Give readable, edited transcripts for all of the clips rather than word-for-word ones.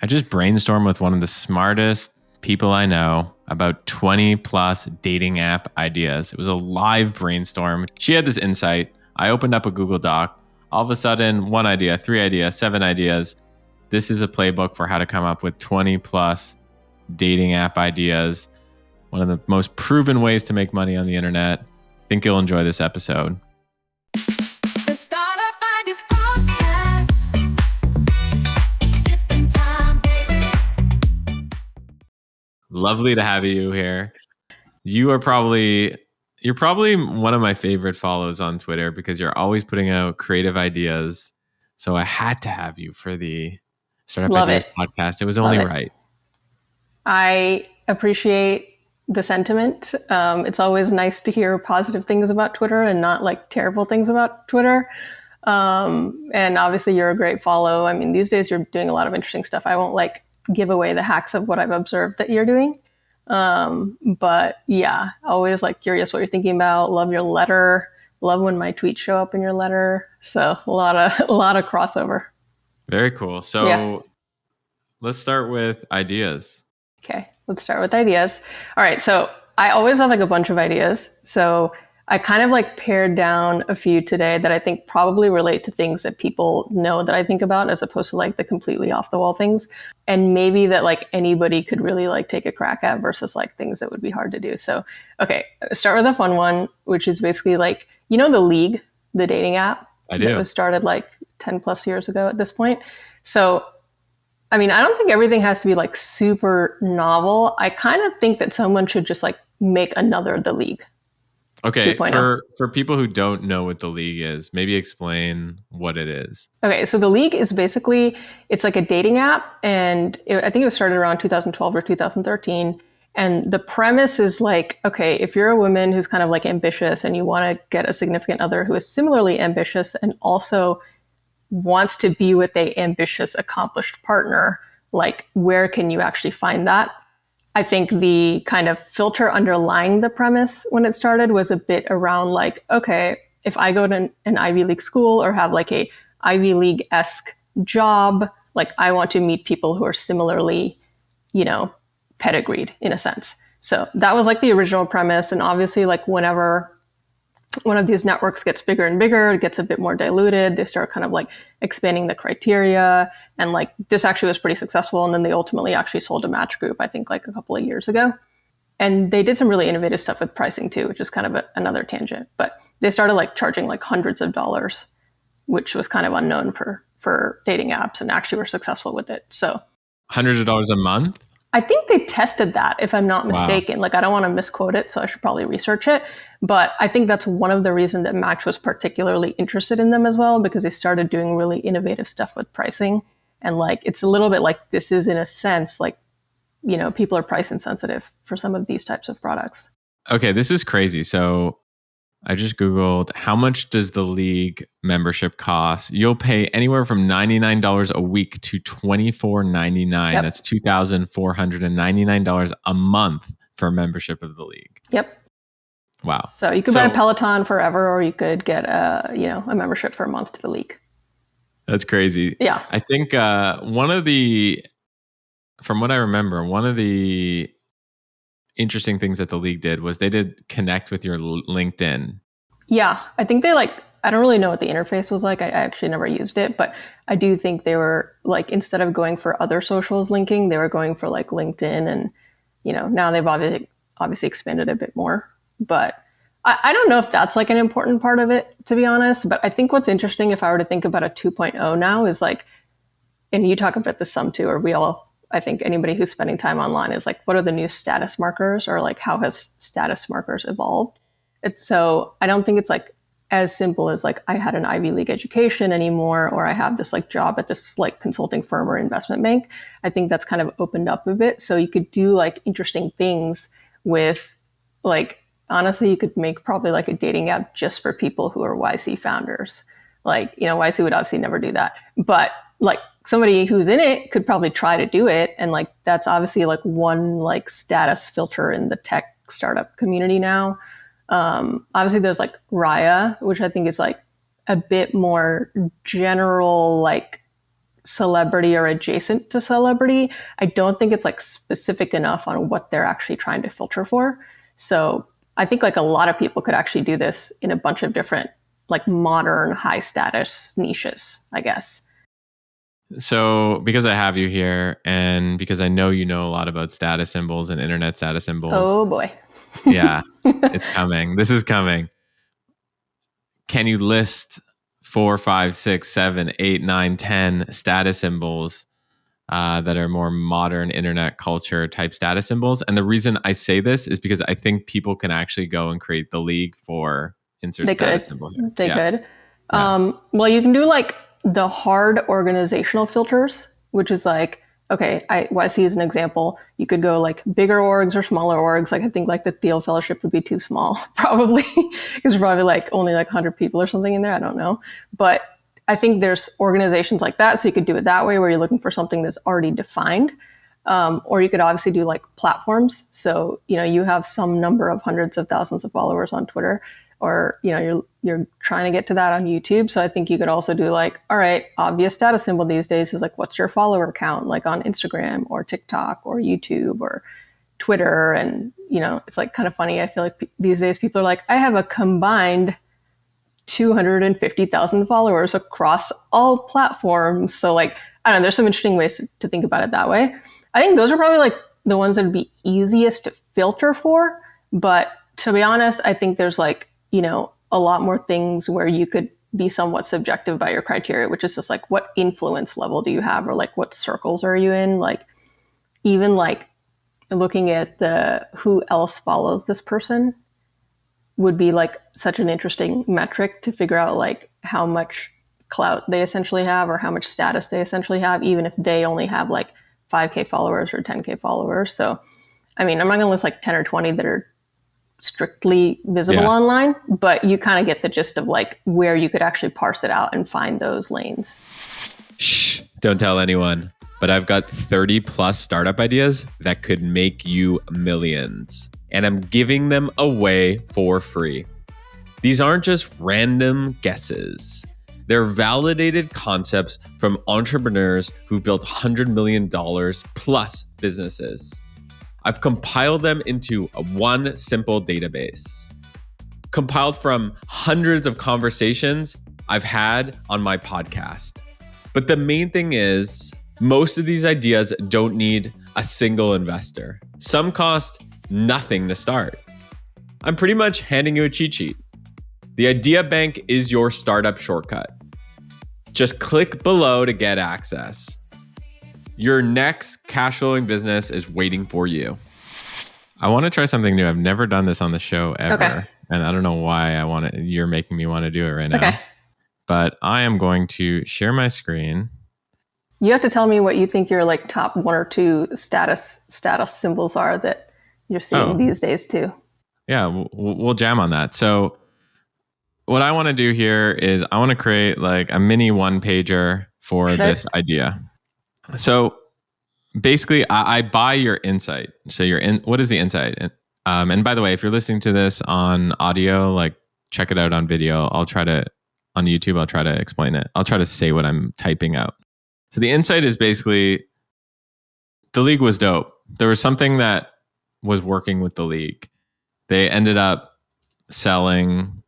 I just brainstormed with one of the smartest people I know about 20 plus dating app ideas. It was a live brainstorm. She had this insight. I opened up a Google Doc. All of a sudden, 1 idea, 3 ideas, 7 ideas. This is a playbook for how to come up with 20 plus dating app ideas. One of the most proven ways to make money on the internet. I think you'll enjoy this episode. The Startup Ideas Podcast. It's sipping time, baby. Lovely to have you here. You're probably one of my favorite follows on Twitter because you're always putting out creative ideas. So I had to have you for the Startup Ideas podcast. It was only right. I appreciate the sentiment. It's always nice to hear positive things about Twitter and not like terrible things about Twitter. And obviously you're a great follow. I mean, these days you're doing a lot of interesting stuff. I won't like give away the hacks of what I've observed that you're doing. But yeah, always like curious what you're thinking about. Love your letter. Love when my tweets show up in your letter. So a lot of crossover. Very cool. So Let's start with ideas. Okay, let's start with ideas. All right, so I always have like a bunch of ideas. So I kind of like pared down a few today that I think probably relate to things that people know that I think about as opposed to like the completely off the wall things. And maybe that like anybody could really like take a crack at versus like things that would be hard to do. So, okay, start with a fun one, which is basically like, you know, The League, the dating app? I do. It was started like 10 plus years ago at this point. So I mean, I don't think everything has to be like super novel. I kind of think that someone should just like make another The League. Okay, 2.0. for people who don't know what The League is, maybe explain what it is. Okay, so The League is basically, it's like a dating app, and I think it was started around 2012 or 2013. And the premise is like, okay, if you're a woman who's kind of like ambitious and you want to get a significant other who is similarly ambitious and also wants to be with a ambitious, accomplished partner, like where can you actually find that? I think the kind of filter underlying the premise when it started was a bit around like, okay, if I go to an Ivy League school or have like a Ivy League-esque job, like I want to meet people who are similarly, you know, pedigreed in a sense. So that was like the original premise. And obviously like whenever one of these networks gets bigger and bigger, it gets a bit more diluted. They start kind of like expanding the criteria. And like this actually was pretty successful. And then they ultimately actually sold to Match Group, I think like a couple of years ago. And they did some really innovative stuff with pricing too, which is kind of another tangent. But they started like charging like hundreds of dollars, which was kind of unknown for dating apps, and actually were successful with it. So hundreds of dollars a month? I think they tested that, if I'm not mistaken. Wow. Like, I don't want to misquote it, so I should probably research it. But I think that's one of the reasons that Match was particularly interested in them as well, because they started doing really innovative stuff with pricing. And like, it's a little bit like this is, in a sense, like, you know, people are price insensitive for some of these types of products. Okay, this is crazy. So I just Googled, how much does the League membership cost? You'll pay anywhere from $99 a week to $24.99. Yep. That's $2,499 a month for a membership of the League. Yep. Wow. So you could buy a Peloton forever, or you could get a membership for a month to the League. That's crazy. Yeah. I think from what I remember, one of the interesting things that the League did was they did connect with your LinkedIn. Yeah, I think they I don't really know what the interface was like. I actually never used it, but I do think they were like, instead of going for other socials linking, they were going for like LinkedIn, and, you know, now they've obviously expanded a bit more, but I don't know if that's like an important part of it, to be honest. But I think what's interesting, if I were to think about a 2.0 now, is like, and you talk about this some too, or we all, I think anybody who's spending time online is like, what are the new status markers, or like, how has status markers evolved? So I don't think it's like as simple as like, I had an Ivy League education anymore, or I have this like job at this like consulting firm or investment bank. I think that's kind of opened up a bit. So you could do like interesting things with like, honestly, you could make probably like a dating app just for people who are YC founders. Like, you know, YC would obviously never do that, but like, somebody who's in it could probably try to do it. And like, that's obviously like one like status filter in the tech startup community now. Obviously there's like Raya, which I think is like a bit more general, like celebrity or adjacent to celebrity, I don't think it's like specific enough on what they're actually trying to filter for. So I think like a lot of people could actually do this in a bunch of different like modern high status niches, I guess. So because I have you here and because I know you know a lot about status symbols and internet status symbols. Oh boy. Yeah, it's coming. This is coming. Can you list 4, 5, 6, 7, 8, 9, 10 status symbols that are more modern internet culture type status symbols? And the reason I say this is because I think people can actually go and create the league for insert status symbol here. They could. Well, you can do like the hard organizational filters, which is like, okay, what I see as an example, you could go like bigger orgs or smaller orgs. Like I think like the Thiel Fellowship would be too small, probably. It's probably like only like 100 people or something in there. I don't know. But I think there's organizations like that. So you could do it that way where you're looking for something that's already defined. Or you could obviously do like platforms. So, you know, you have some number of hundreds of thousands of followers on Twitter, or, you know, you're trying to get to that on YouTube. So I think you could also do like, all right, obvious status symbol these days is like, what's your follower count? Like on Instagram or TikTok or YouTube or Twitter. And, you know, it's like kind of funny. I feel like these days people are like, I have a combined 250,000 followers across all platforms. So like, I don't know, there's some interesting ways to think about it that way. I think those are probably like the ones that would be easiest to filter for. But to be honest, I think there's like, you know, a lot more things where you could be somewhat subjective by your criteria, which is just like, what influence level do you have? Or like, what circles are you in? Like, even like looking at the who else follows this person would be like such an interesting metric to figure out like how much clout they essentially have or how much status they essentially have, even if they only have like 5K followers or 10K followers. So, I mean, I'm not going to list like 10 or 20 that are strictly visible online, but you kind of get the gist of like where you could actually parse it out and find those lanes. Shh, don't tell anyone. But I've got 30 plus startup ideas that could make you millions. And I'm giving them away for free. These aren't just random guesses. They're validated concepts from entrepreneurs who've built $100 million plus businesses. I've compiled them into one simple database, compiled from hundreds of conversations I've had on my podcast. But the main thing is, most of these ideas don't need a single investor. Some cost nothing to start. I'm pretty much handing you a cheat sheet. The Idea Bank is your startup shortcut. Just click below to get access. Your next cash flowing business is waiting for you. I want to try something new. I've never done this on the show ever. Okay. And I don't know why you're making me want to do it right now. Okay. But I am going to share my screen. You have to tell me what you think your like top 1 or 2 status symbols are that you're seeing these days too. Yeah, we'll jam on that. So what I want to do here is I want to create like a mini one pager for this idea. So basically I buy your insight. So what is the insight? And by the way, if you're listening to this on audio, like check it out on video. On YouTube, I'll try to explain it. I'll try to say what I'm typing out. So the insight is basically the league was dope. There was something that was working with the league. They ended up selling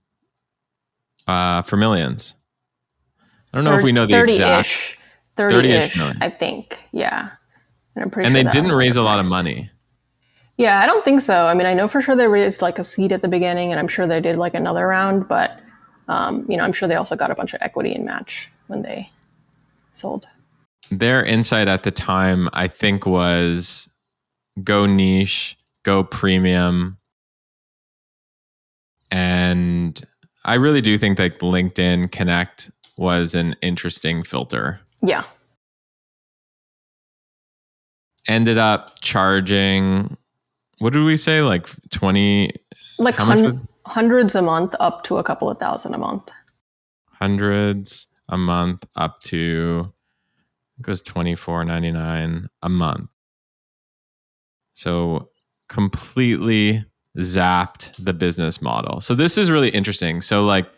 for millions. I don't know if we know the exact 30-ish million. I think. Yeah. And I'm pretty sure they didn't raise a lot of money. Yeah, I don't think so. I mean, I know for sure they raised like a seed at the beginning, and I'm sure they did like another round, but I'm sure they also got a bunch of equity in Match when they sold. Their insight at the time, I think, was go niche, go premium. And I really do think that LinkedIn Connect was an interesting filter. Yeah. Ended up charging, what did we say? Like 20? Like hundreds a month up to a couple of thousand a month. Hundreds a month up to, it goes $24.99 a month. So completely zapped the business model. So this is really interesting. So like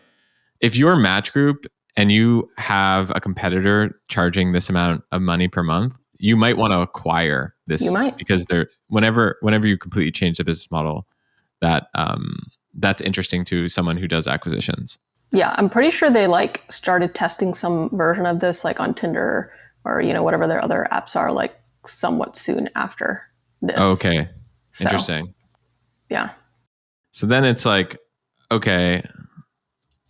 if your Match Group and you have a competitor charging this amount of money per month, you might want to acquire this. You might. Because whenever you completely change the business model, that's interesting to someone who does acquisitions. Yeah, I'm pretty sure they like started testing some version of this like on Tinder or whatever their other apps are like somewhat soon after this. Oh, okay. So, Interesting. Yeah. So then it's like, okay,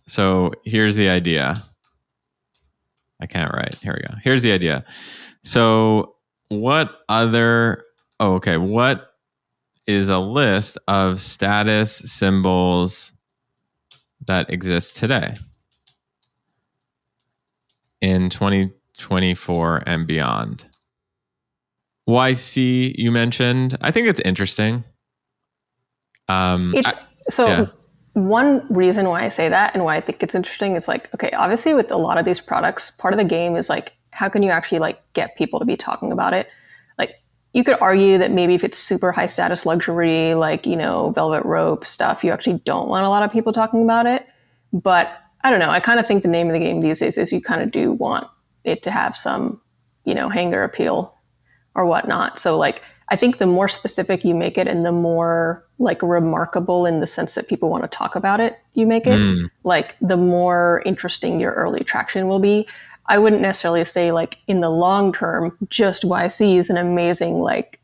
so here's the idea. I can't write. Here we go. Here's the idea. So what is a list of status symbols that exist today in 2024 and beyond? YC you mentioned. I think it's interesting. One reason why I say that and why I think it's interesting is like, okay, obviously with a lot of these products, part of the game is like, how can you actually like get people to be talking about it? Like you could argue that maybe if it's super high status luxury, like, velvet rope stuff, you actually don't want a lot of people talking about it. But I don't know. I kind of think the name of the game these days is you kind of do want it to have some, hanger appeal or whatnot. So like, I think the more specific you make it and the more like remarkable in the sense that people want to talk about it, you make it, like the more interesting your early traction will be. I wouldn't necessarily say like in the long term, just YC is an amazing like,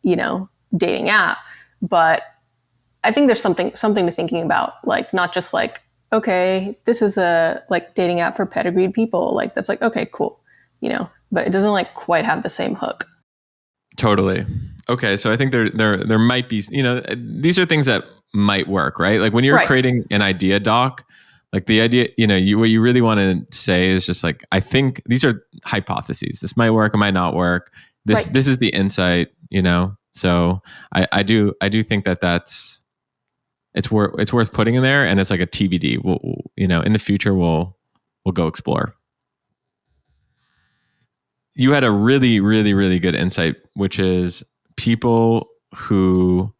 dating app, but I think there's something to thinking about, like not just like, okay, this is a like dating app for pedigreed people. Like that's like, okay, cool, but it doesn't like quite have the same hook. Totally. Okay, so I think there might be, these are things that might work, right? Like when you're creating an idea doc, like the idea, what you really want to say is just like, I think these are hypotheses. This might work, it might not work. This is the insight, So I do think that it's worth putting in there, and it's like a TBD. We'll in the future we'll go explore. You had a really, really, really good insight, which is people who,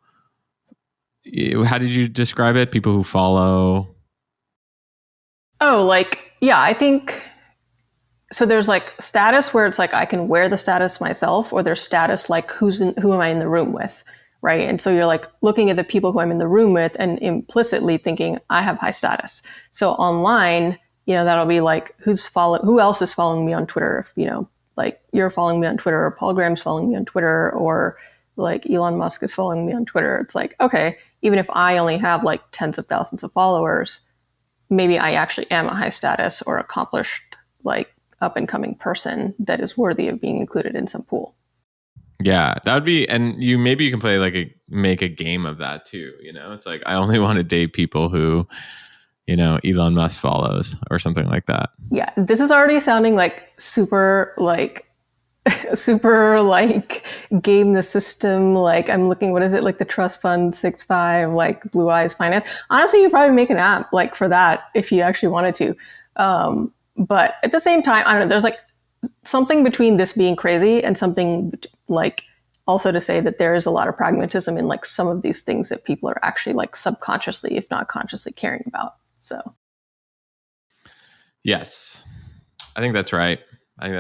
how did you describe it? People who follow. Oh, like, yeah, I think, so there's like status where it's like, I can wear the status myself, or there's status like who am I in the room with? Right. And so you're like looking at the people who I'm in the room with and implicitly thinking I have high status. So online, that'll be like, who else is following me on Twitter? If, like you're following me on Twitter, or Paul Graham's following me on Twitter, or like Elon Musk is following me on Twitter. It's like, okay, even if I only have like tens of thousands of followers, maybe I actually am a high status or accomplished, like up and coming person that is worthy of being included in some pool. Yeah, that would be, and maybe you can play make a game of that too. It's like, I only want to date people who, Elon Musk follows or something like that. Yeah, this is already sounding like super like game the system. Like I'm looking, what is it? Like the trust fund 6-5, like Blue Eyes Finance. Honestly, you probably make an app like for that if you actually wanted to. But at the same time, I don't know, there's like something between this being crazy and something like also to say that there is a lot of pragmatism in like some of these things that people are actually like subconsciously, if not consciously, caring about. So, yes, I think that's right. I'm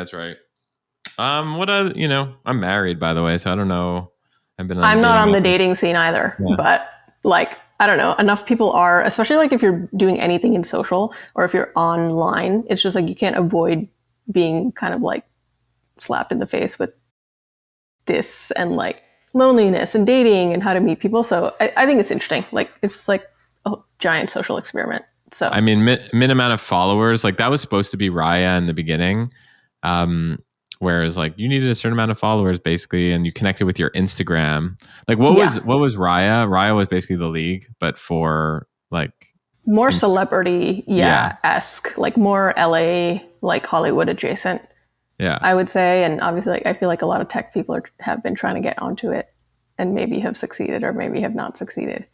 married, by the way, so I don't know. I'm not on the dating scene either, but like, I don't know, enough people are, especially like if you're doing anything in social or if you're online, it's just like you can't avoid being kind of like slapped in the face with this and like loneliness and dating and how to meet people. So I think it's interesting. Like it's like a giant social experiment. So I mean, min amount of followers, like that was supposed to be Raya in the beginning. Whereas like you needed a certain amount of followers basically, and you connected with your Instagram. Like what was Raya? Raya was basically the league, but for like more celebrity-esque, like more LA, like Hollywood adjacent. Yeah, I would say. And obviously like, I feel like a lot of tech people have been trying to get onto it and maybe have succeeded or maybe have not succeeded.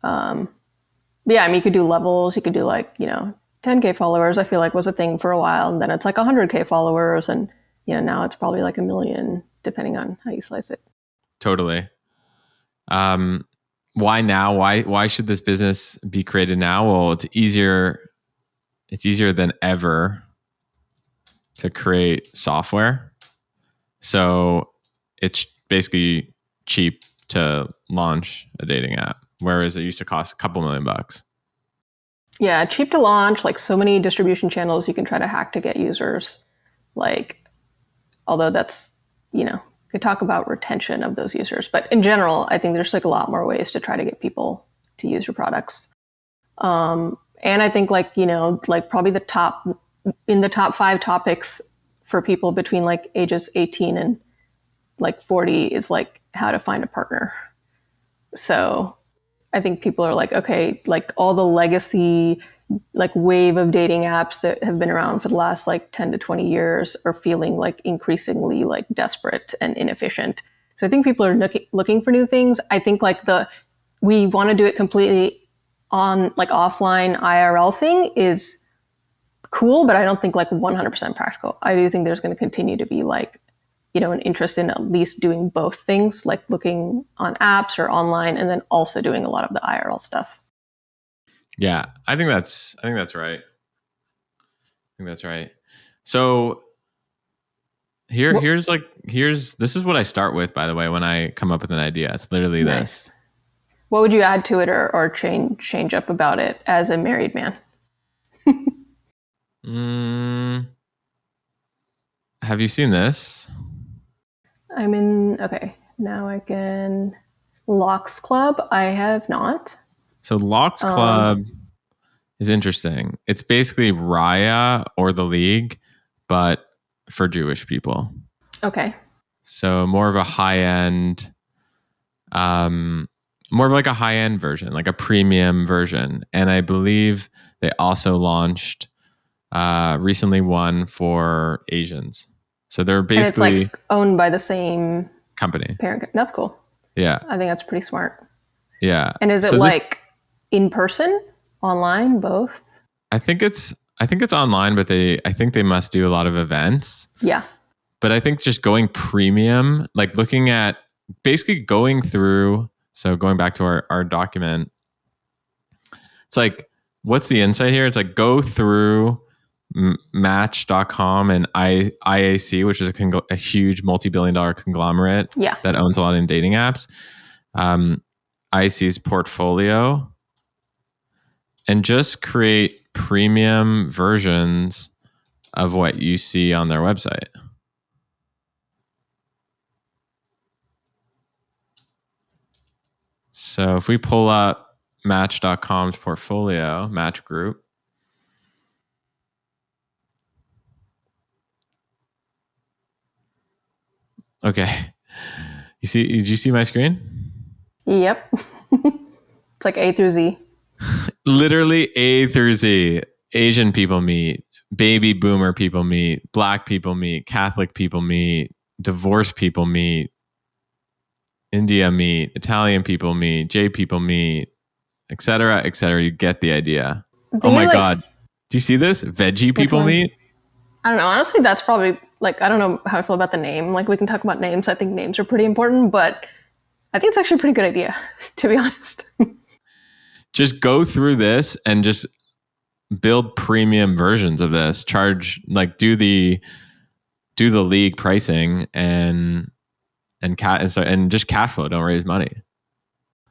But yeah, I mean, you could do levels. You could do like, 10K followers, I feel like was a thing for a while. And then it's like 100K followers. And, now it's probably like 1 million, depending on how you slice it. Totally. Why now? Why should this business be created now? Well, it's easier than ever to create software. So it's basically cheap to launch a dating app, whereas it used to cost a couple $1,000,000. Yeah, cheap to launch, like so many distribution channels you can try to hack to get users. Like, although that's, you could talk about retention of those users. But in general, I think there's like a lot more ways to try to get people to use your products. And I think like probably in the top 5 topics for people between like ages 18 and like 40 is like how to find a partner. So I think people are like, okay, like all the legacy, like wave of dating apps that have been around for the last like 10 to 20 years are feeling like increasingly like desperate and inefficient. So I think people are looking for new things. I think like we want to do it completely on like offline IRL thing is cool, but I don't think like 100% practical. I do think there's going to continue to be like, an interest in at least doing both things, like looking on apps or online, and then also doing a lot of the IRL stuff. Yeah, I think that's right. So here's this is what I start with, by the way, when I come up with an idea. It's literally Nice. this. What would you add to it or change up about it as a married man? Have you seen this? Okay, now I can. Locks Club, I have not. So Locks Club is interesting. It's basically Raya or The League, but for Jewish people. Okay. So more of a high-end, more of like a high-end version, like a premium version. And I believe they also launched recently one for Asians. So they're basically... And it's like owned by the same company. Parent. That's cool. Yeah. I think that's pretty smart. Yeah. And is it like in person, online, both? I think it's online, but I think they must do a lot of events. Yeah. But I think just going premium, like looking at basically going through, so going back to our document, it's like, what's the insight here? It's like go through Match.com and IAC, which is a huge multi-billion-dollar conglomerate that owns a lot in dating apps. IAC's portfolio, and just create premium versions of what you see on their website. So if we pull up Match.com's portfolio, Match Group, okay. Did you see my screen? Yep. It's like A through Z. Literally A through Z. Asian people meet, baby boomer people meet, black people meet, Catholic people meet, divorced people meet, India meet, Italian people meet, J people meet, etc., etc. You get the idea. Oh my God. Do you see this? Veggie people meet? I don't know. Honestly, that's probably like, I don't know how I feel about the name. Like we can talk about names. I think names are pretty important, but I think it's actually a pretty good idea, to be honest. Just go through this and just build premium versions of this. Charge, like do the league pricing and just cash flow. Don't raise money.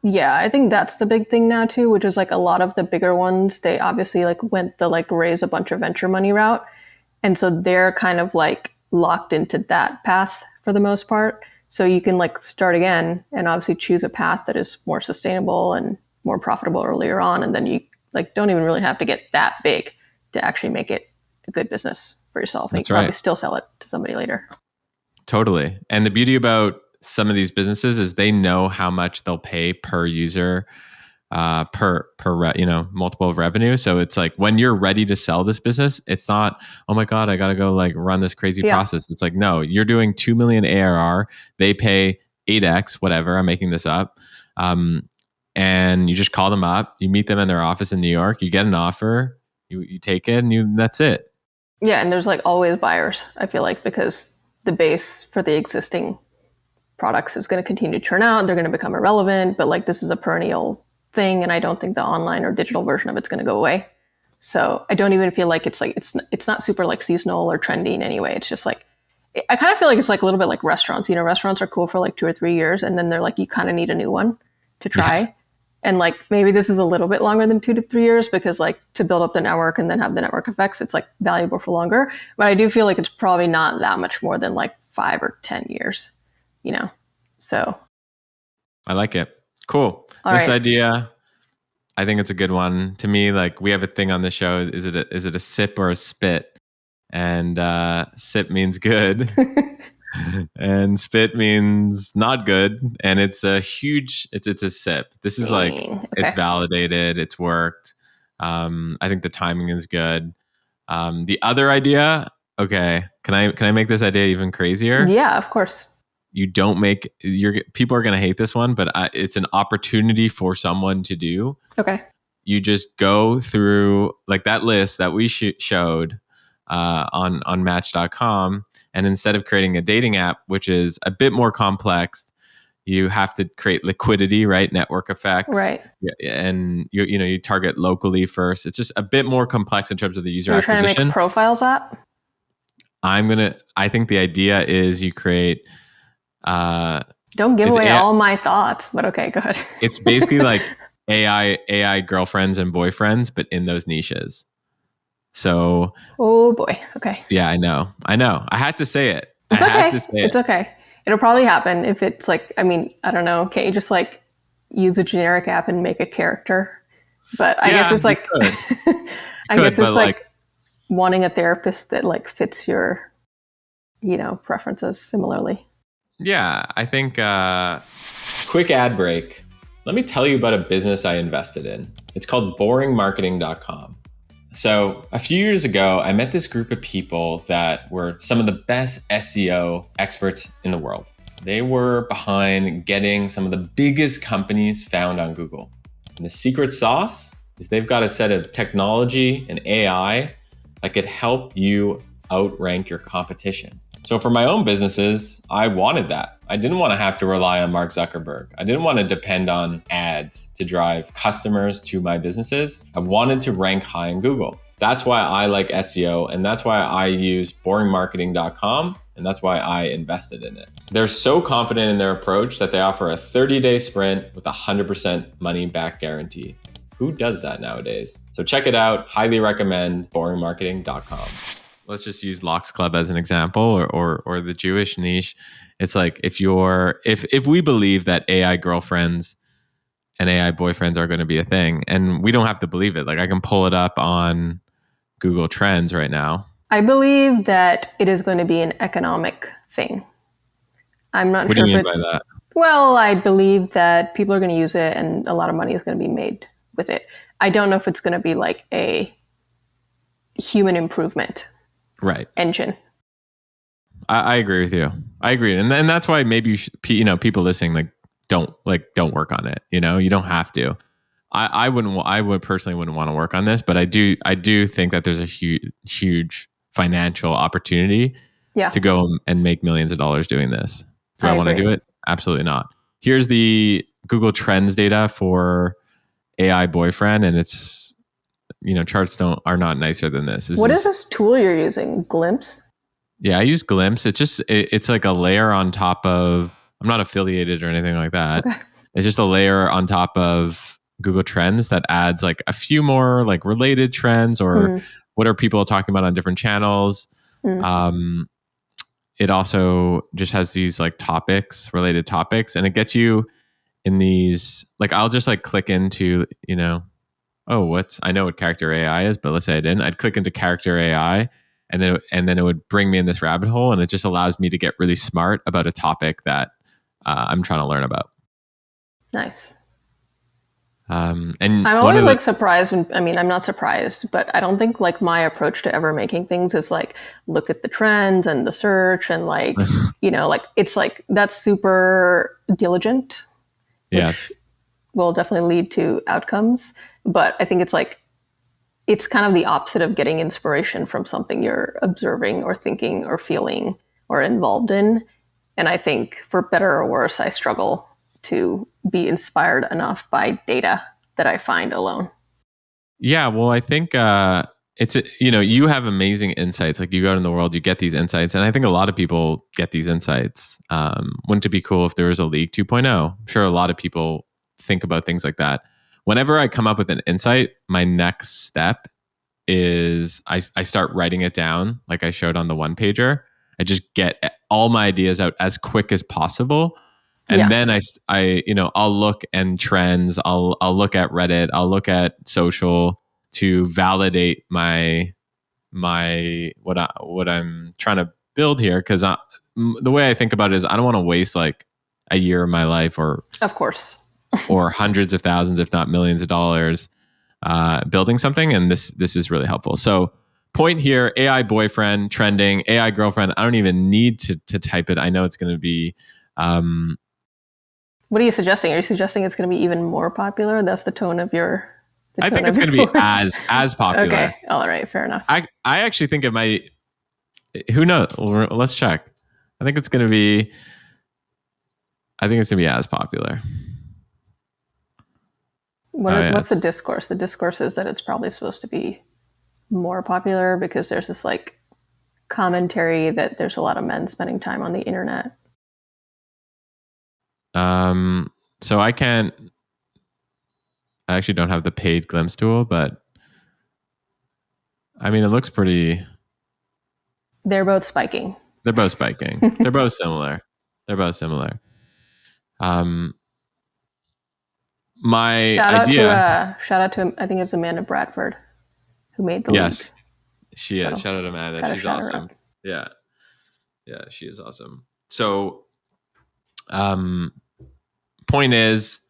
Yeah, I think that's the big thing now too, which is like a lot of the bigger ones, they obviously like went the like raise a bunch of venture money route. And so they're kind of like locked into that path for the most part. So you can like start again and obviously choose a path that is more sustainable and more profitable earlier on. And then you like don't even really have to get that big to actually make it a good business for yourself. And you can probably still sell it to somebody later. Totally. And the beauty about some of these businesses is they know how much they'll pay per user, per multiple of revenue. So it's like when you're ready to sell this business, it's not, oh my God, I got to go like run this crazy process. It's like, no, you're doing 2 million ARR. They pay 8x, whatever. I'm making this up. And you just call them up, you meet them in their office in New York, you get an offer, you take it, and that's it. Yeah. And there's like always buyers, I feel like, because the base for the existing products is going to continue to churn out. They're going to become irrelevant, but like this is a perennial thing. And I don't think the online or digital version of it's going to go away. So I don't even feel like it's not super like seasonal or trendy in any way. It's just like I kind of feel like it's like a little bit like restaurants. You know, restaurants are cool for like 2 or 3 years, and then they're like you kind of need a new one to try. Yeah. And like maybe this is a little bit longer than 2 to 3 years because like to build up the network and then have the network effects, it's like valuable for longer. But I do feel like it's probably not that much more than like 5 or 10 years, you know? So I like it. Cool. All This right. idea, I think it's a good one. To me, like we have a thing on the show. Is it a sip or a spit? And sip means good. And spit means not good, and it's a sip. This is like Dang. it's Okay. validated, it's worked. I think the timing is good. The other idea, okay, can I make this idea even crazier? Yeah, of course. You don't make your people are going to hate this one, but it's an opportunity for someone to do. Okay. You just go through like that list that we showed on Match.com, and instead of creating a dating app, which is a bit more complex, you have to create liquidity, right? Network effects, Right. and you target locally first. It's just a bit more complex in terms of the user So you're trying to acquisition. make a profiles app? I think the idea is you create. Don't give It's away AI all my thoughts, but okay, go ahead. It's basically like AI girlfriends and boyfriends, but in those niches. So Oh boy. Okay. yeah, I know. I had to say it. It's I had okay. to say It's it. okay. It'll probably happen if it's like, I mean, I don't know. Can't you just like use a generic app and make a character? But I guess Yeah, it's you like, could. I Could, guess but it's like wanting a therapist that like fits your, preferences similarly. yeah, I think quick ad break. Let me tell you about a business I invested in. It's called boringmarketing.com. So a few years ago, I met this group of people that were some of the best SEO experts in the world. They were behind getting some of the biggest companies found on Google. And the secret sauce is they've got a set of technology and AI that could help you outrank your competition. So for my own businesses, I wanted that. I didn't want to have to rely on Mark Zuckerberg. I didn't want to depend on ads to drive customers to my businesses. I wanted to rank high in Google. That's why I like SEO, and that's why I use boringmarketing.com, and that's why I invested in it. They're so confident in their approach that they offer a 30-day sprint with a 100% money back guarantee. Who does that nowadays? So check it out. Highly recommend boringmarketing.com. Let's just use Locks Club as an example, or the Jewish niche. It's like if we believe that AI girlfriends and AI boyfriends are going to be a thing, and we don't have to believe it. Like I can pull it up on Google Trends right now. I believe that it is going to be an economic thing. I'm not What sure do you if mean it's. by that? Well, I believe that people are going to use it and a lot of money is going to be made with it. I don't know if it's going to be like a human improvement Right. engine. I agree with you. I agree, and that's why maybe people listening don't work on it. You don't have to. I would personally wouldn't want to work on this, but I do think that there's a huge financial opportunity Yeah. to go and make millions of dollars doing this. Do I want to agree. do it? Absolutely not. Here's the Google Trends data for AI boyfriend, and it's charts are not nicer than this. What is this tool you're using? Glimpse? Yeah, I use Glimpse. It's like a layer on top of. I'm not affiliated or anything like that. Okay. It's just a layer on top of Google Trends that adds like a few more like related trends or what are people talking about on different channels. It also just has these like related topics, and it gets you in these like I'll just like click into I know what character AI is, but let's say I didn't. I'd click into character AI, and then it would bring me in this rabbit hole, and it just allows me to get really smart about a topic that I'm trying to learn about. Nice. And I'm always like surprised I'm not surprised, but I don't think like my approach to ever making things is like look at the trends and the search and like like it's like that's super diligent. Yes. Will definitely lead to outcomes, but I think it's kind of the opposite of getting inspiration from something you're observing or thinking or feeling or involved in. And I think for better or worse, I struggle to be inspired enough by data that I find alone. Yeah, well, I think you have amazing insights. Like you go out in the world, you get these insights, and I think a lot of people get these insights. Wouldn't it be cool if there was a League 2.0? I'm sure a lot of people think about things like that. Whenever I come up with an insight, my next step is I start writing it down, like I showed on the one pager. I just get all my ideas out as quick as possible. And then I'll look and trends. I'll look at Reddit. I'll look at social to validate my what I'm trying to build here. Because the way I think about it is, I don't want to waste like a year of my life, or Of course. or hundreds of thousands, if not millions of dollars, building something. And this is really helpful. So point here: AI boyfriend trending, AI girlfriend. I don't even need to type it. I know it's going to be. What are you suggesting? Are you suggesting it's going to be even more popular? That's the tone of your. I think it's going to be as popular. Okay, all right, fair enough. I actually think it might. Who knows? Let's check. I think it's going to be. I think it's going to be as popular. What's the discourse? The discourse is that it's probably supposed to be more popular because there's this like commentary that there's a lot of men spending time on the internet. So I actually don't have the paid glimpse tool, but I mean, it looks pretty. They're both spiking. They're both spiking. They're both similar. My idea. Shout out to I think it's Amanda Bradford who made the league. Yes, she is. Shout out Amanda. She's awesome. Yeah, she is awesome. So, point is,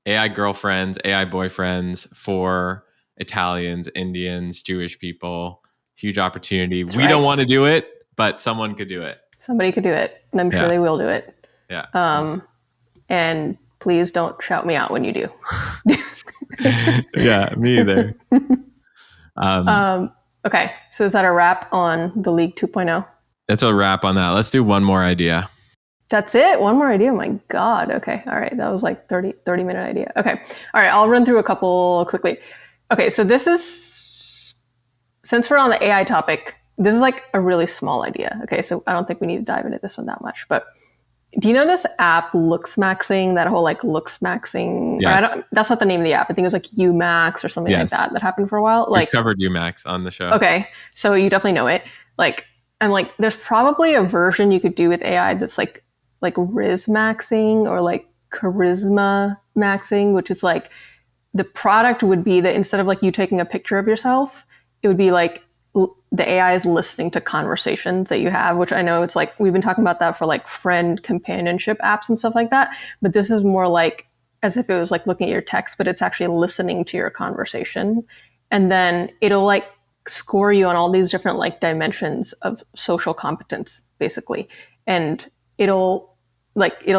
AI girlfriends, AI boyfriends for Italians, Indians, Jewish people. Huge opportunity. We don't want to do it, but someone could do it. Somebody could do it, and I'm sure they will do it. Yeah. And please don't shout me out when you do. Yeah, me either. Okay, so is that a wrap on the League 2.0? That's a wrap on that. Let's do one more idea. That's it? One more idea? My God. Okay. All right. That was like 30-minute idea. Okay. All right. I'll run through a couple quickly. Okay. So this is, since we're on the AI topic, this is like a really small idea. Okay. So I don't think we need to dive into this one that much, but do you know this app Riz-maxing, that whole like Riz-maxing? Yes. That's not the name of the app. I think it was like Umax or something like that happened for a while. We've covered Umax on the show. Okay. So you definitely know it. Like, I'm like, there's probably a version you could do with AI that's like Riz-maxing or like charisma maxing, which is like the product would be that instead of like you taking a picture of yourself, it would be like the AI is listening to conversations that you have, which I know it's like, we've been talking about that for like friend companionship apps and stuff like that. But this is more like as if it was like looking at your text, but it's actually listening to your conversation. And then it'll like score you on all these different like dimensions of social competence, basically. And it'll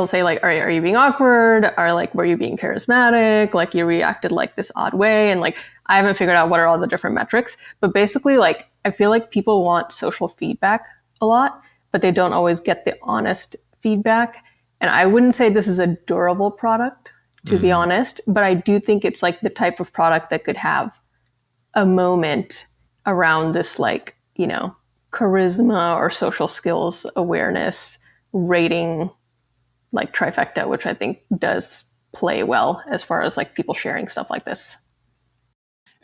say like, are you being awkward? Or like, were you being charismatic? Like you reacted like this odd way. And like, I haven't figured out what are all the different metrics, but basically like, I feel like people want social feedback a lot, but they don't always get the honest feedback. And I wouldn't say this is a durable product, to be honest, but I do think it's like the type of product that could have a moment around this, like, you know, charisma or social skills awareness rating, like trifecta, which I think does play well as far as like people sharing stuff like this.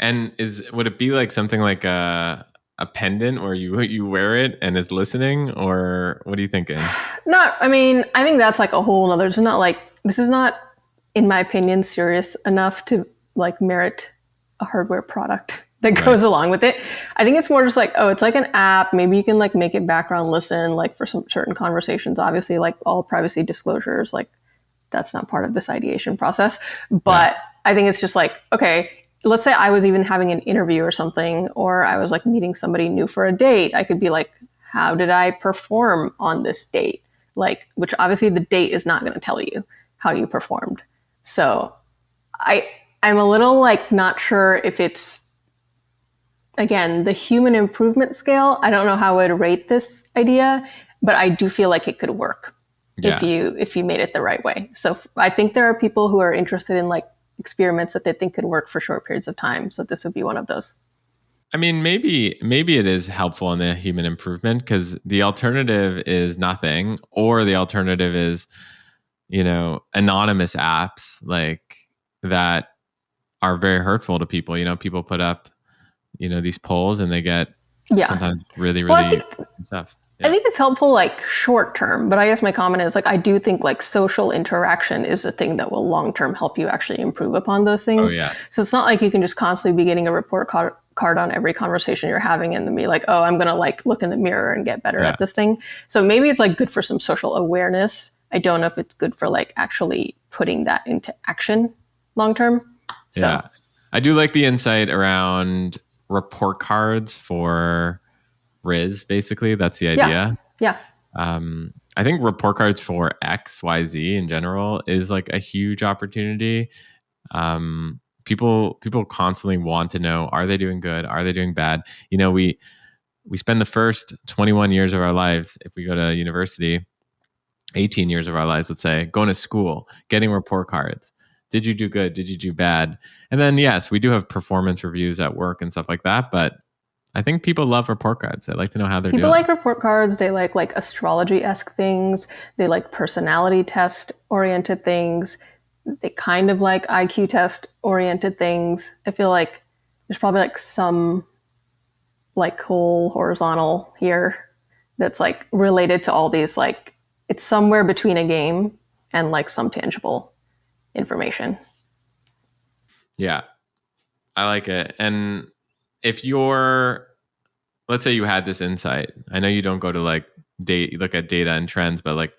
And would it be like something like a pendant where you wear it and it's listening, or what are you thinking? I mean, I think that's like a whole nother, this is not, in my opinion, serious enough to like merit a hardware product that goes along with it. I think it's more just like, oh, it's like an app. Maybe you can like make it background listen, like for some certain conversations. Obviously, like all privacy disclosures, like that's not part of this ideation process. But I think it's just like, okay, let's say I was even having an interview or something, or I was like meeting somebody new for a date. I could be like, how did I perform on this date? Like, which obviously the date is not going to tell you how you performed. So I'm a little like not sure if it's, again, the human improvement scale. I don't know how I would rate this idea, but I do feel like it could work if you made it the right way. So I think there are people who are interested in like experiments that they think could work for short periods of time. So this would be one of those. I mean, maybe it is helpful in the human improvement because the alternative is nothing, or the alternative is, anonymous apps like that are very hurtful to people. People put up, these polls and they get sometimes really, Well, really stuff. I think it's helpful like short term, but I guess my comment is like I do think like social interaction is a thing that will long term help you actually improve upon those things. Oh, yeah. So it's not like you can just constantly be getting a report card on every conversation you're having and then be like, oh, I'm gonna like look in the mirror and get better at this thing. So maybe it's like good for some social awareness. I don't know if it's good for like actually putting that into action long term. So. Yeah. I do like the insight around report cards for Riz, basically. That's the idea. Yeah. I think report cards for X, Y, Z in general is like a huge opportunity. People constantly want to know, are they doing good? Are they doing bad? We spend the first 21 years of our lives, if we go to university, 18 years of our lives, let's say, going to school, getting report cards. Did you do good? Did you do bad? And then, yes, we do have performance reviews at work and stuff like that. But I think people love report cards. They like to know how they're doing. People like report cards. They like astrology-esque things. They like personality test-oriented things. They kind of like IQ test-oriented things. I feel like there's probably like some like whole horizontal here that's like related to all these, like it's somewhere between a game and like some tangible information. Yeah, I like it. And if let's say you had this insight, I know you don't go to like look at data and trends, but like,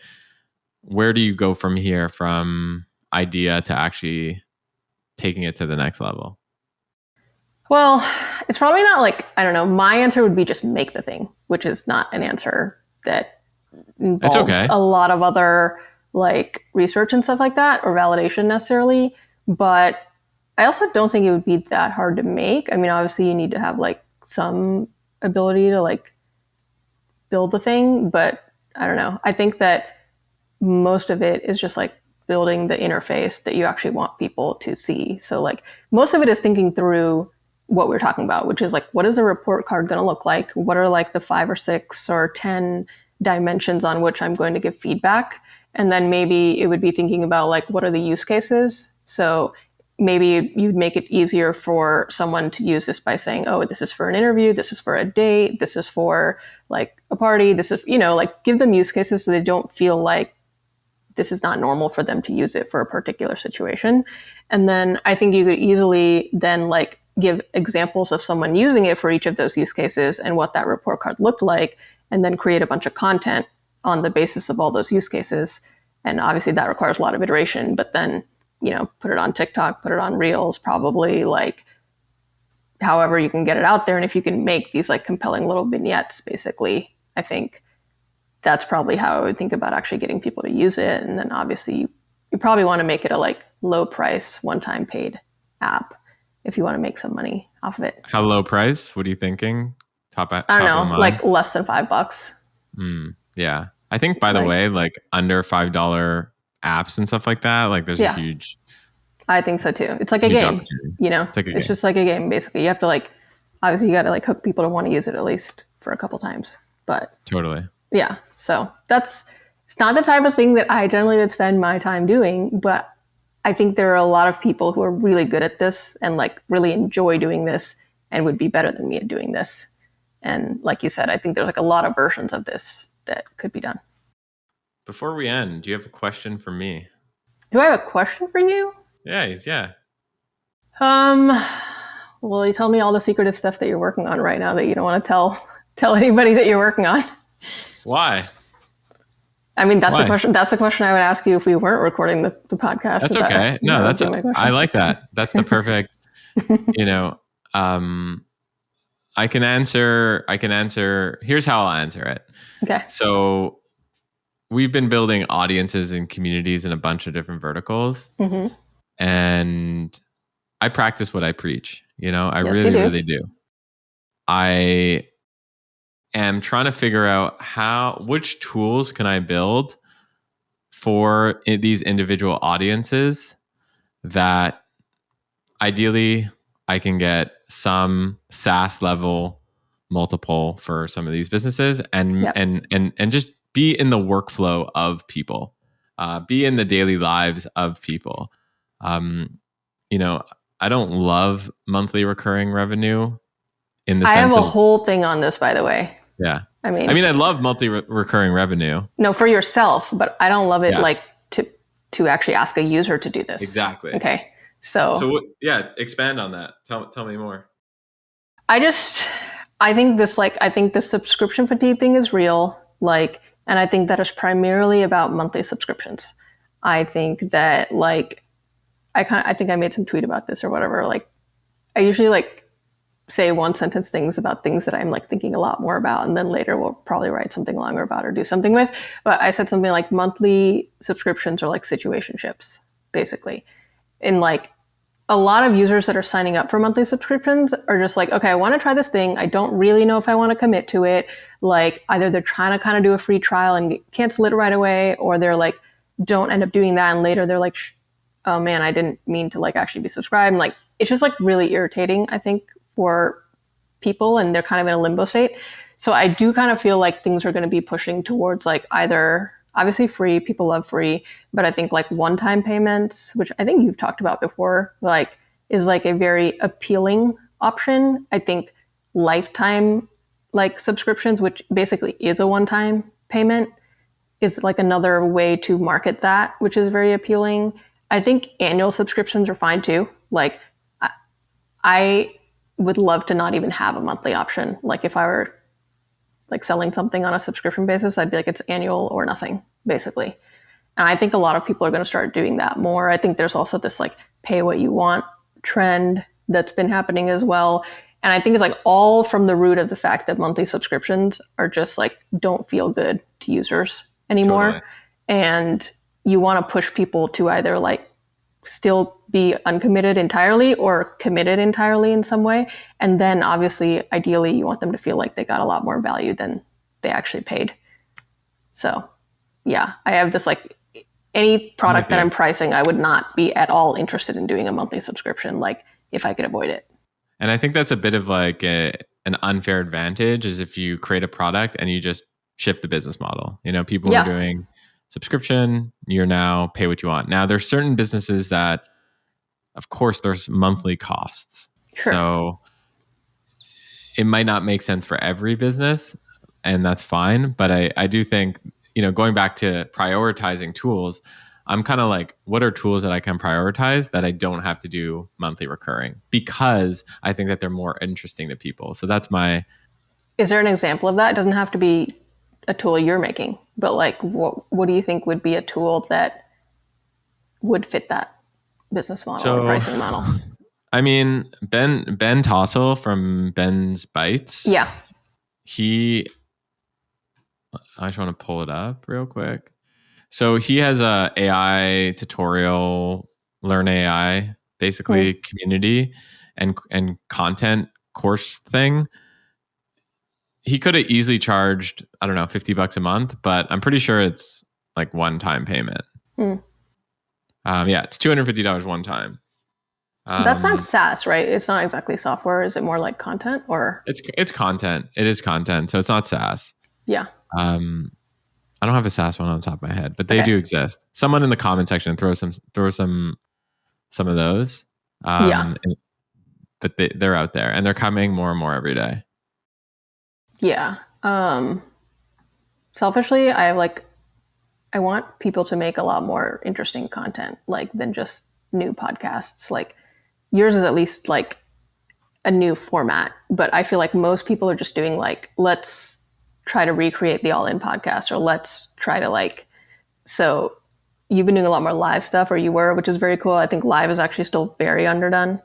where do you go from here, from idea to actually taking it to the next level? Well, it's probably not like, I don't know, my answer would be just make the thing, which is not an answer that involves a lot of other like research and stuff like that or validation necessarily. But I also don't think it would be that hard to make. I mean, obviously you need to have like some ability to like build the thing, but I don't know. I think that most of it is just like building the interface that you actually want people to see. So like most of it is thinking through what we're talking about, which is like, what is a report card going to look like? What are like the 5 or 6 or 10 dimensions on which I'm going to give feedback? And then maybe it would be thinking about like, what are the use cases? So maybe you'd make it easier for someone to use this by saying, oh, this is for an interview, this is for a date, this is for like a party, this is, like give them use cases so they don't feel like this is not normal for them to use it for a particular situation. And then I think you could easily then like give examples of someone using it for each of those use cases and what that report card looked like, and then create a bunch of content on the basis of all those use cases. And obviously that requires a lot of iteration, but then, put it on TikTok, put it on Reels, probably like however you can get it out there. And if you can make these like compelling little vignettes, basically, I think that's probably how I would think about actually getting people to use it. And then obviously you probably want to make it a like low price, one-time paid app if you want to make some money off of it. How low price? What are you thinking? I don't know, like less than $5. Yeah. I think, by the way, like under $5 apps and stuff like that, like there's a huge... I think so too. It's like a game, it's just like a game, basically. You have to like, obviously you got to like hook people to want to use it at least for a couple times, but... Totally. Yeah. So it's not the type of thing that I generally would spend my time doing, but I think there are a lot of people who are really good at this and like really enjoy doing this and would be better than me at doing this. And like you said, I think there's like a lot of versions of this that could be done. Before we end, do you have a question for me? Do I have a question for you? Yeah. Well, you tell me all the secretive stuff that you're working on right now that you don't want to tell anybody that you're working on. Why? I mean, that's the question. That's the question I would ask you if we weren't recording the podcast. That's okay. I like that. That's the perfect, I can answer. Here's how I'll answer it. Okay. So we've been building audiences and communities in a bunch of different verticals. Mm-hmm. And I practice what I preach. I really do. I am trying to figure out which tools can I build for these individual audiences that ideally, I can get some SaaS level multiple for some of these businesses, and Yep. and just be in the workflow of people, be in the daily lives of people. Um, you know, I don't love monthly recurring revenue in the I have sense a of whole thing on this, by the way. yeah. I mean, I love monthly recurring revenue. no, for yourself, but I don't love it Yeah. like to actually ask a user to do this. Exactly. Okay. So what, yeah, expand on that. Tell me more. I think the subscription fatigue thing is real. Like, and I think that is primarily about monthly subscriptions. I think that I think I made some tweet about this or whatever. Like, I usually say one sentence things about things that I'm like thinking a lot more about, and then later we'll probably write something longer about or do something with. But I said something like monthly subscriptions are like situationships, basically. And like a lot of users that are signing up for monthly subscriptions are just like, okay, I want to try this thing. I don't really know if I want to commit to it. Like either they're trying to kind of do a free trial and cancel it right away, or they're like, don't end up doing that. And later they're like, oh man, I didn't mean to like actually be subscribed. And like, it's just like really irritating, I think, for people, and they're kind of in a limbo state. So I do kind of feel like things are going to be pushing towards like either obviously free, people love free, but I think like one-time payments, which I think you've talked about before, like is like a very appealing option. I think lifetime like subscriptions, which basically is a one-time payment, is like another way to market that, which is very appealing. I think annual subscriptions are fine too. Like I would love to not even have a monthly option. Like if I were like selling something on a subscription basis, I'd be like, it's annual or nothing, basically. And I think a lot of people are going to start doing that more. I think there's also this like pay what you want trend that's been happening as well. And I think it's like all from the root of the fact that monthly subscriptions are just like don't feel good to users anymore. Totally. And you want to push people to either like still be uncommitted entirely or committed entirely in some way. And then obviously, ideally, you want them to feel like they got a lot more value than they actually paid. So yeah, I have this like any product that I'm pricing, I would not be at all interested in doing a monthly subscription, like if I could avoid it. And I think that's a bit of like an unfair advantage is if you create a product and you just shift the business model. You know, people are doing subscription, you're now pay what you want. Now there's certain businesses that, of course, there's monthly costs. Sure. So it might not make sense for every business, and that's fine. But I do think, you know, going back to prioritizing tools, I'm kind of like, what are tools that I can prioritize that I don't have to do monthly recurring? Because I think that they're more interesting to people. So that's my... Is there an example of that? It doesn't have to be a tool you're making, but like, what do you think would be a tool that would fit that business model or pricing model? I mean, Ben Tossell from Ben's Bites. Yeah. I just want to pull it up real quick. So he has a AI tutorial, Learn AI, basically community and content course thing. He could have easily charged, I don't know, $50 a month, but I'm pretty sure it's like one-time payment. Yeah, it's $250 one time. That's not SaaS, right? It's not exactly software. Is it more like content or? It's content. It is content. So it's not SaaS. Yeah. I don't have a SaaS one on the top of my head, but they do exist. Someone in the comment section throw some of those. But they're out there and they're coming more and more every day. Yeah. Selfishly, I want people to make a lot more interesting content, like than just new podcasts. Like yours is at least like a new format, but I feel like most people are just doing like, let's try to recreate the All In podcast, or let's try to like, so you've been doing a lot more live stuff, or you were, which is very cool. I think live is actually still very underdone,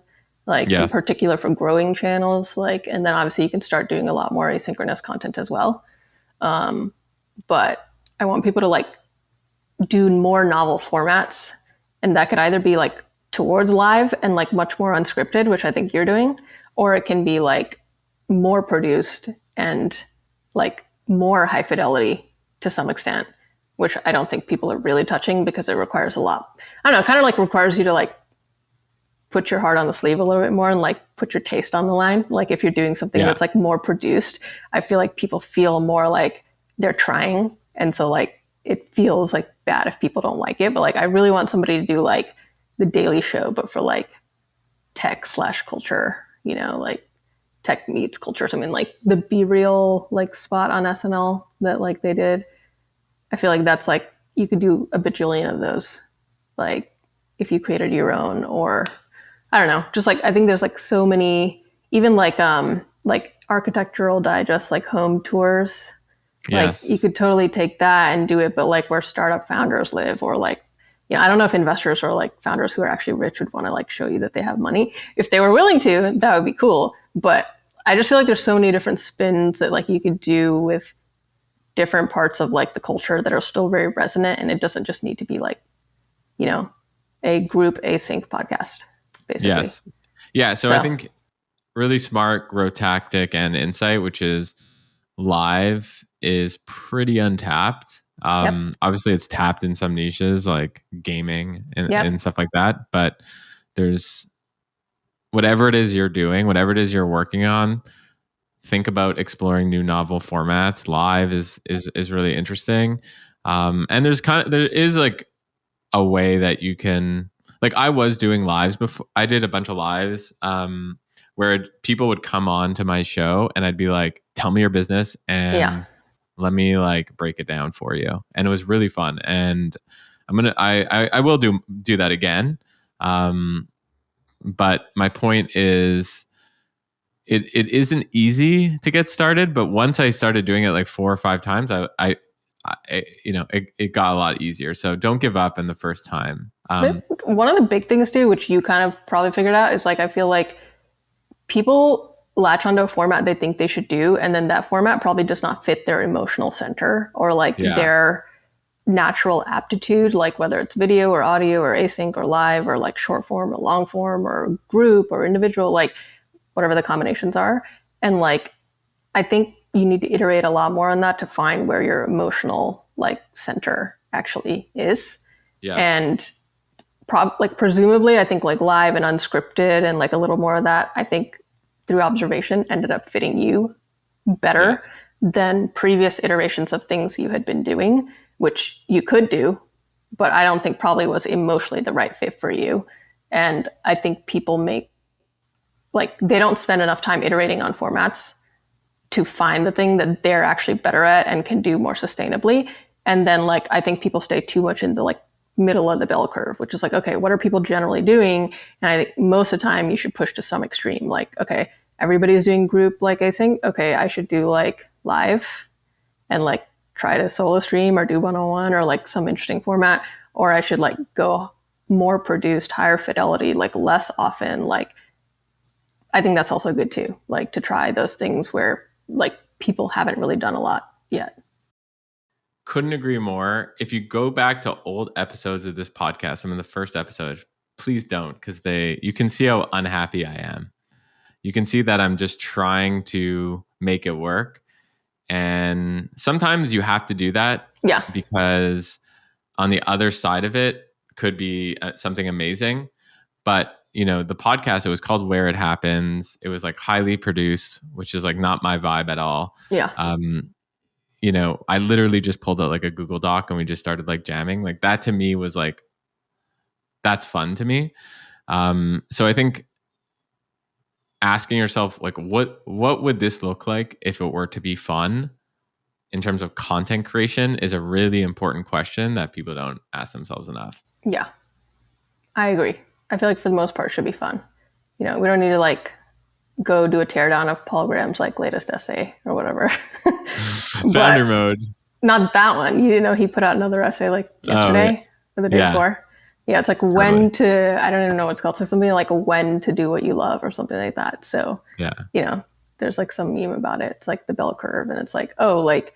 like in particular for growing channels. Like, and then obviously you can start doing a lot more asynchronous content as well. But I want people to like do more novel formats, and that could either be like towards live and like much more unscripted, which I think you're doing, or it can be like more produced and like more high fidelity to some extent, which I don't think people are really touching because it requires a lot. I don't know, kind of like requires you to like put your heart on the sleeve a little bit more and like put your taste on the line. Like if you're doing something that's like more produced, I feel like people feel more like they're trying. And so like it feels like bad if people don't like it. But like I really want somebody to do like the Daily Show, but for like tech/culture, you know, like tech meets culture, something like the Be Real like spot on SNL that like they did. I feel like that's like you could do a bajillion of those, like if you created your own, or I don't know, just like I think there's like so many, even like Architectural Digest, like home tours. Yes. Like you could totally take that and do it, but like where startup founders live, or like, you know, I don't know if investors or like founders who are actually rich would want to like show you that they have money. If they were willing to, that would be cool. But I just feel like there's so many different spins that like you could do with different parts of like the culture that are still very resonant, and it doesn't just need to be like, you know, a group async podcast, basically. Yes. Yeah. So I think really smart growth tactic and insight, which is live, is pretty untapped. Obviously it's tapped in some niches like gaming and stuff like that, but there's whatever it is you're doing, whatever it is you're working on, think about exploring new novel formats. Live is really interesting. And there is like a way that you can, like I was doing lives before. I did a bunch of lives where people would come on to my show and I'd be like, tell me your business and let me like break it down for you. And it was really fun. And I will do that again. But my point is it isn't easy to get started, but once I started doing it like 4 or 5 times, I you know, it got a lot easier. So don't give up in the first time. One of the big things too, which you kind of probably figured out, is like I feel like people latch onto a format they think they should do, and then that format probably does not fit their emotional center or like their natural aptitude, like whether it's video or audio or async or live or like short form or long form or group or individual, like whatever the combinations are. And like I think you need to iterate a lot more on that to find where your emotional like center actually is. And presumably I think like live and unscripted and like a little more of that, I think through observation ended up fitting you better than previous iterations of things you had been doing, which you could do, but I don't think probably was emotionally the right fit for you. And I think people they don't spend enough time iterating on formats to find the thing that they're actually better at and can do more sustainably. And then like, I think people stay too much in the like middle of the bell curve, which is like, okay, what are people generally doing? And I think most of the time you should push to some extreme. Like, okay, everybody's doing group like async. Okay, I should do like live and like try to solo stream or do one-on-one or like some interesting format. Or I should like go more produced, higher fidelity, like less often. Like, I think that's also good too. Like to try those things where like people haven't really done a lot yet. Couldn't agree more. If you go back to old episodes of this podcast, I'm in the first episode, please don't, because you can see how unhappy I am. You can see that I'm just trying to make it work. And sometimes you have to do that. Yeah. Because on the other side of it could be something amazing. But, you know, the podcast, it was called Where It Happens. It was like highly produced, which is like not my vibe at all. Yeah. You know, I literally just pulled out like a Google Doc and we just started like jamming. Like that to me was like, that's fun to me. So I think asking yourself like, what would this look like if it were to be fun in terms of content creation is a really important question that people don't ask themselves enough. Yeah, I agree. I feel like for the most part it should be fun. You know, we don't need to like go do a teardown of Paul Graham's like latest essay or whatever. Founder mode. Not that one. You didn't know he put out another essay like yesterday or the day before? Yeah, it's like when to, I don't even know what it's called. So something like when to do what you love or something like that. So, you know, there's like some meme about it. It's like the bell curve and it's like, oh, like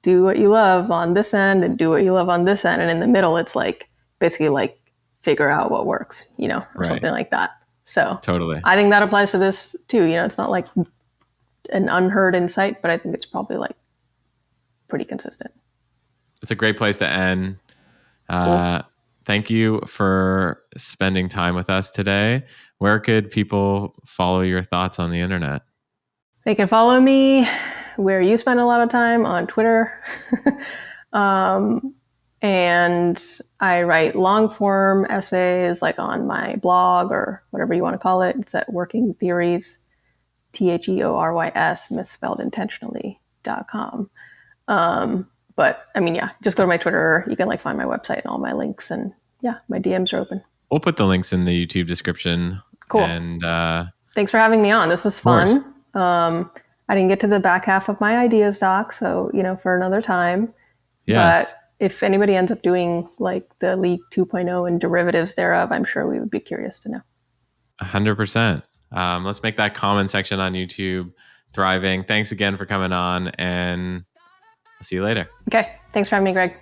do what you love on this end and do what you love on this end. And in the middle, it's like basically like figure out what works, you know, or something like that. So totally, I think that applies to this too. You know, it's not like an unheard insight, but I think it's probably like pretty consistent. It's a great place to end. Cool. Thank you for spending time with us today. Where could people follow your thoughts on the internet? They can follow me where you spend a lot of time on Twitter. And I write long form essays like on my blog or whatever you want to call it. It's at Working Theories, THEORYS, misspelled intentionally.com. But I mean, yeah, just go to my Twitter. You can like find my website and all my links. And yeah, my DMs are open. We'll put the links in the YouTube description. Cool. And thanks for having me on. This was fun. I didn't get to the back half of my ideas doc, so for another time. yes. But if anybody ends up doing like the League 2.0 and derivatives thereof, I'm sure we would be curious to know. 100%. Let's make that comment section on YouTube thriving. Thanks again for coming on, and I'll see you later. Okay. Thanks for having me, Greg.